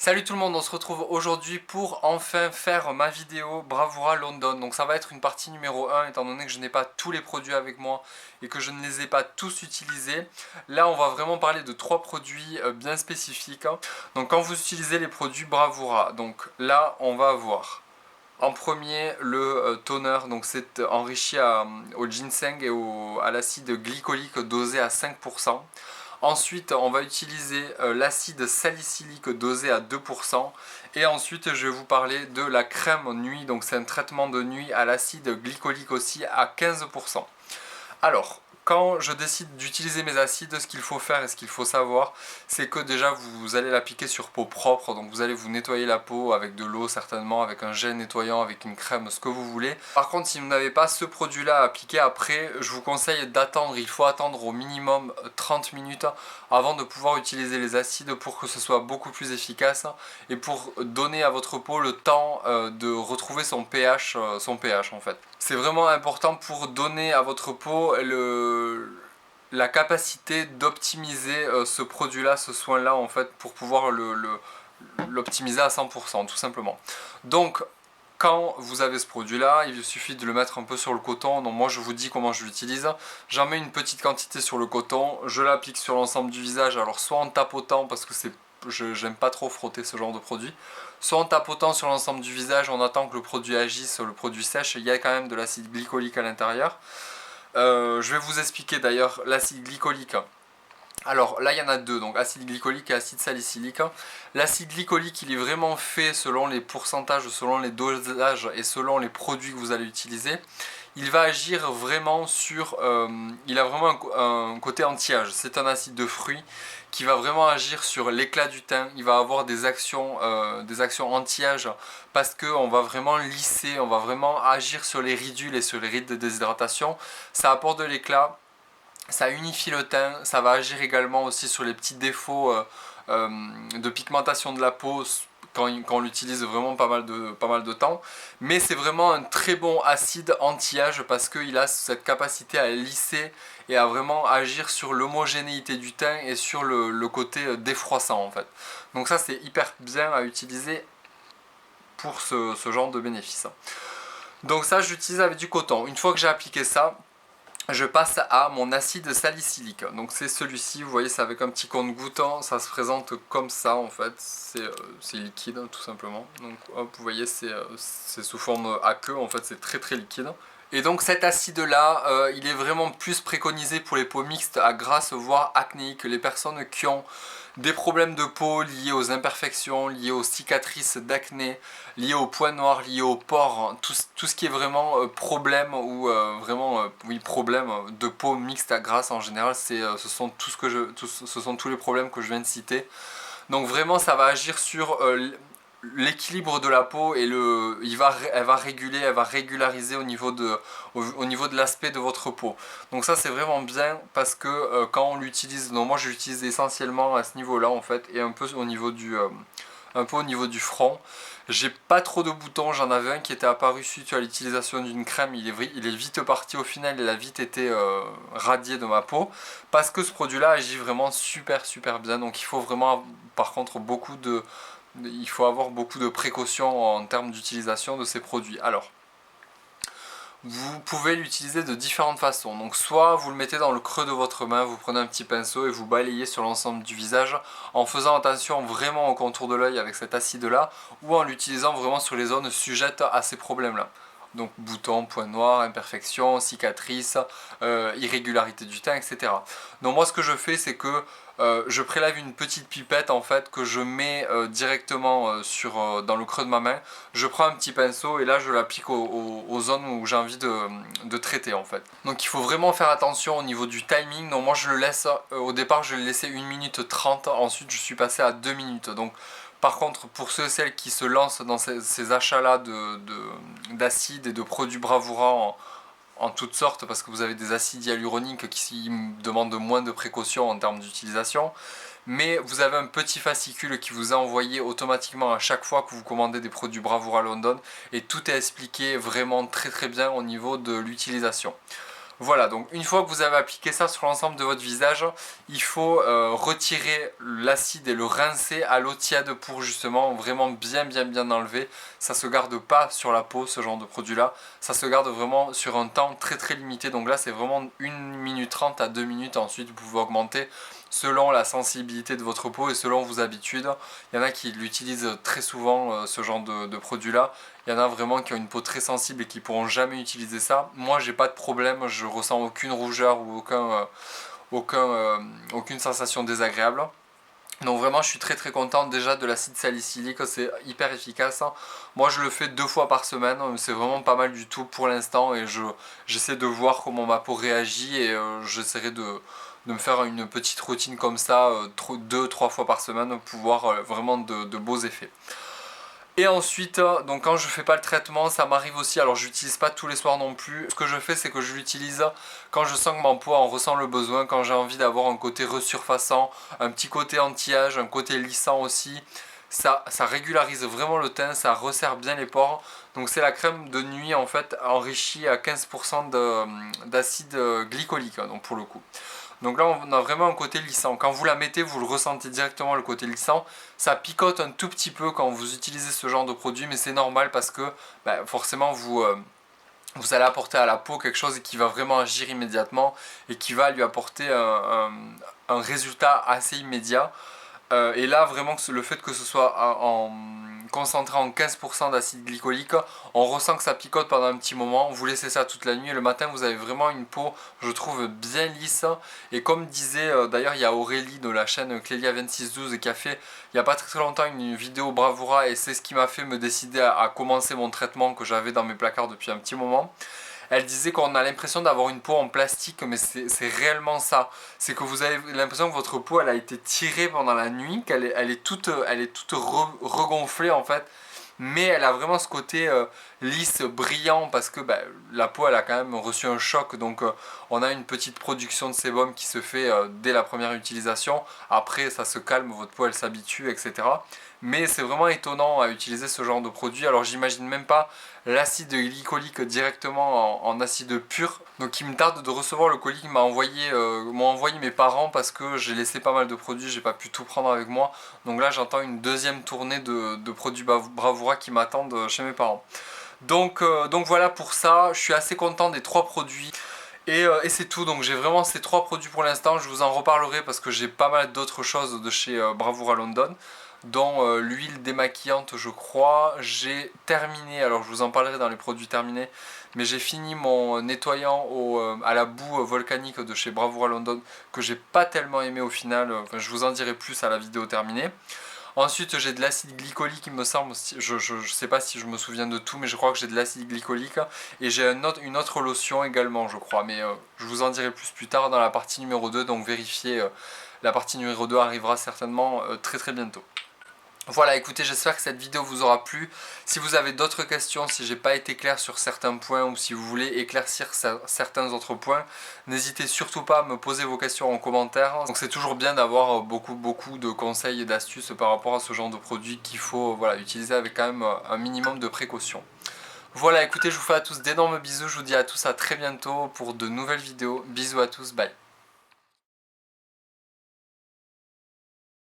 Salut tout le monde, on se retrouve aujourd'hui pour enfin faire ma vidéo Bravura London. Donc ça va être une partie numéro 1 étant donné que je n'ai pas tous les produits avec moi et que je ne les ai pas tous utilisés. Là on va vraiment parler de 3 produits bien spécifiques. Donc quand vous utilisez les produits Bravura, donc là on va avoir en premier le toner, donc c'est enrichi au ginseng et à l'acide glycolique dosé à 5%. Ensuite, on va utiliser l'acide salicylique dosé à 2%. Et ensuite, je vais vous parler de la crème nuit. Donc, c'est un traitement de nuit à l'acide glycolique aussi à 15%. Alors, quand je décide d'utiliser mes acides, ce qu'il faut faire et ce qu'il faut savoir, c'est que déjà vous allez l'appliquer sur peau propre, donc vous allez vous nettoyer la peau avec de l'eau certainement, avec un gel nettoyant, avec une crème, ce que vous voulez. Par contre, si vous n'avez pas ce produit-là à appliquer après, je vous conseille d'attendre, il faut attendre au minimum 30 minutes avant de pouvoir utiliser les acides pour que ce soit beaucoup plus efficace et pour donner à votre peau le temps de retrouver son pH en fait. C'est vraiment important pour donner à votre peau la capacité d'optimiser ce produit-là, ce soin-là en fait, pour pouvoir l'optimiser à 100% tout simplement. Donc quand vous avez ce produit-là, il suffit de le mettre un peu sur le coton. Donc moi je vous dis comment je l'utilise. J'en mets une petite quantité sur le coton, je l'applique sur l'ensemble du visage, alors soit en tapotant parce que j'aime pas trop frotter ce genre de produit, soit en tapotant sur l'ensemble du visage, on attend que le produit agisse, le produit sèche, il y a quand même de l'acide glycolique à l'intérieur. Je vais vous expliquer d'ailleurs l'acide glycolique. Alors là il y en a deux, donc acide glycolique et acide salicylique. L'acide glycolique il est vraiment fait selon les pourcentages, selon les dosages et selon les produits que vous allez utiliser. Il va agir vraiment sur... il a vraiment un côté anti-âge. C'est un acide de fruits qui va vraiment agir sur l'éclat du teint. Il va avoir des actions anti-âge parce qu'on va vraiment lisser, on va vraiment agir sur les ridules et sur les rides de déshydratation. Ça apporte de l'éclat. Ça unifie le teint, ça va agir également aussi sur les petits défauts de pigmentation de la peau quand on l'utilise vraiment pas mal de temps. Mais c'est vraiment un très bon acide anti-âge parce qu'il a cette capacité à lisser et à vraiment agir sur l'homogénéité du teint et sur le côté défroissant en fait. Donc ça c'est hyper bien à utiliser pour ce genre de bénéfice. Donc ça j'utilise avec du coton. Une fois que j'ai appliqué ça, je passe à mon acide salicylique. Donc c'est celui-ci, vous voyez, c'est avec un petit compte-gouttes, ça se présente comme ça en fait, c'est liquide tout simplement. Donc hop, vous voyez, c'est sous forme aqueux, en fait c'est très très liquide. Et donc cet acide-là, il est vraiment plus préconisé pour les peaux mixtes à grasse, voire acnéiques. Les personnes qui ont des problèmes de peau liés aux imperfections, liés aux cicatrices d'acné, liés aux points noirs, liés aux pores, tout ce qui est vraiment problème ou oui, problème de peau mixte à grasse en général, ce sont ce sont tous les problèmes que je viens de citer. Donc vraiment ça va agir sur l'équilibre de la peau et elle va réguler, elle va régulariser au niveau de l'aspect de votre peau. Donc ça c'est vraiment bien parce que quand on l'utilise, donc moi je l'utilise essentiellement à ce niveau-là en fait et un peu au niveau du front. J'ai pas trop de boutons, j'en avais un qui était apparu suite à l'utilisation d'une crème, il est vite parti au final, il a vite été radié de ma peau, parce que ce produit-là agit vraiment super super bien, donc il faut vraiment par contre il faut avoir beaucoup de précautions en termes d'utilisation de ces produits. Alors, vous pouvez l'utiliser de différentes façons. Donc soit vous le mettez dans le creux de votre main, vous prenez un petit pinceau et vous balayez sur l'ensemble du visage en faisant attention vraiment au contour de l'œil avec cet acide-là ou en l'utilisant vraiment sur les zones sujettes à ces problèmes-là. Donc boutons, points noirs, imperfections, cicatrices, irrégularité du teint, etc. Donc moi ce que je fais c'est que je prélève une petite pipette en fait que je mets directement dans le creux de ma main. Je prends un petit pinceau et là je l'applique aux zones où j'ai envie de traiter en fait. Donc il faut vraiment faire attention au niveau du timing. Donc moi je le laisse, au départ je l'ai laissé 1 minute 30, ensuite je suis passé à 2 minutes. Donc par contre, pour ceux et celles qui se lancent dans ces achats-là d'acide et de produits Bravura en toutes sortes, parce que vous avez des acides hyaluroniques qui demandent moins de précautions en termes d'utilisation, mais vous avez un petit fascicule qui vous est envoyé automatiquement à chaque fois que vous commandez des produits Bravura London, et tout est expliqué vraiment très très bien au niveau de l'utilisation. Voilà, donc une fois que vous avez appliqué ça sur l'ensemble de votre visage, il faut retirer l'acide et le rincer à l'eau tiède pour justement vraiment bien enlever. Ça se garde pas sur la peau, ce genre de produit là, ça se garde vraiment sur un temps très limité. Donc là c'est vraiment 1 minute 30 à 2 minutes, ensuite vous pouvez augmenter selon la sensibilité de votre peau et selon vos habitudes. Il y en a qui l'utilisent très souvent, ce genre de produit là. Il y en a vraiment qui ont une peau très sensible et qui pourront jamais utiliser ça. Moi j'ai pas de problème, je ressens aucune rougeur ou aucune sensation désagréable. Donc vraiment je suis très content déjà de l'acide salicylique, c'est hyper efficace. Moi je le fais 2 fois par semaine, c'est vraiment pas mal du tout pour l'instant et j'essaie de voir comment ma peau réagit et j'essaierai de me faire une petite routine comme ça 2-3 fois par semaine pour voir vraiment de beaux effets. Et ensuite, donc quand je fais pas le traitement, ça m'arrive aussi, alors je l'utilise pas tous les soirs non plus. Ce que je fais, c'est que je l'utilise quand je sens que ma peau en ressent le besoin, quand j'ai envie d'avoir un côté resurfaçant, un petit côté anti-âge, un côté lissant aussi. Ça régularise vraiment le teint, ça resserre bien les pores. Donc c'est la crème de nuit en fait enrichie à 15% d'acide glycolique, donc pour le coup. Donc là on a vraiment un côté lissant. Quand vous la mettez, vous le ressentez directement le côté lissant. Ça picote un tout petit peu quand vous utilisez ce genre de produit, mais c'est normal parce que forcément vous allez apporter à la peau quelque chose qui va vraiment agir immédiatement et qui va lui apporter un résultat assez immédiat. Et là vraiment le fait que ce soit concentré en 15% d'acide glycolique, on ressent que ça picote pendant un petit moment, vous laissez ça toute la nuit et le matin vous avez vraiment une peau, je trouve, bien lisse. Et comme disait d'ailleurs il y a Aurélie de la chaîne Clélia2612 qui a fait il n'y a pas très longtemps une vidéo Bravura et c'est ce qui m'a fait me décider à commencer mon traitement que j'avais dans mes placards depuis un petit moment. Elle disait qu'on a l'impression d'avoir une peau en plastique, mais c'est réellement ça. C'est que vous avez l'impression que votre peau elle a été tirée pendant la nuit, qu'elle est toute regonflée en fait. Mais elle a vraiment ce côté lisse, brillant, parce que la peau elle a quand même reçu un choc. Donc on a une petite production de sébum qui se fait dès la première utilisation. Après ça se calme, votre peau elle s'habitue, etc. Mais c'est vraiment étonnant à utiliser ce genre de produit. Alors j'imagine même pas l'acide glycolique directement en acide pur. Donc il me tarde de recevoir le colis que m'ont envoyé mes parents parce que j'ai laissé pas mal de produits, j'ai pas pu tout prendre avec moi. Donc là j'entends une deuxième tournée de produits Bravura qui m'attendent chez mes parents. Donc voilà pour ça, je suis assez content des 3 produits. Et c'est tout, donc j'ai vraiment ces 3 produits pour l'instant, je vous en reparlerai parce que j'ai pas mal d'autres choses de chez Bravura London, dont l'huile démaquillante je crois. J'ai terminé, alors je vous en parlerai dans les produits terminés, mais j'ai fini mon nettoyant à la boue volcanique de chez Bravura London que j'ai pas tellement aimé au final, enfin, je vous en dirai plus à la vidéo terminée. Ensuite j'ai de l'acide glycolique il me semble, je sais pas si je me souviens de tout mais je crois que j'ai de l'acide glycolique et j'ai une autre lotion également je crois, mais je vous en dirai plus tard dans la partie numéro 2, donc vérifiez, la partie numéro 2 arrivera certainement très bientôt. Voilà, écoutez, j'espère que cette vidéo vous aura plu. Si vous avez d'autres questions, si j'ai pas été clair sur certains points ou si vous voulez éclaircir certains autres points, n'hésitez surtout pas à me poser vos questions en commentaire. Donc c'est toujours bien d'avoir beaucoup de conseils et d'astuces par rapport à ce genre de produit qu'il faut utiliser avec quand même un minimum de précaution. Voilà, écoutez, je vous fais à tous d'énormes bisous, je vous dis à tous à très bientôt pour de nouvelles vidéos. Bisous à tous, bye.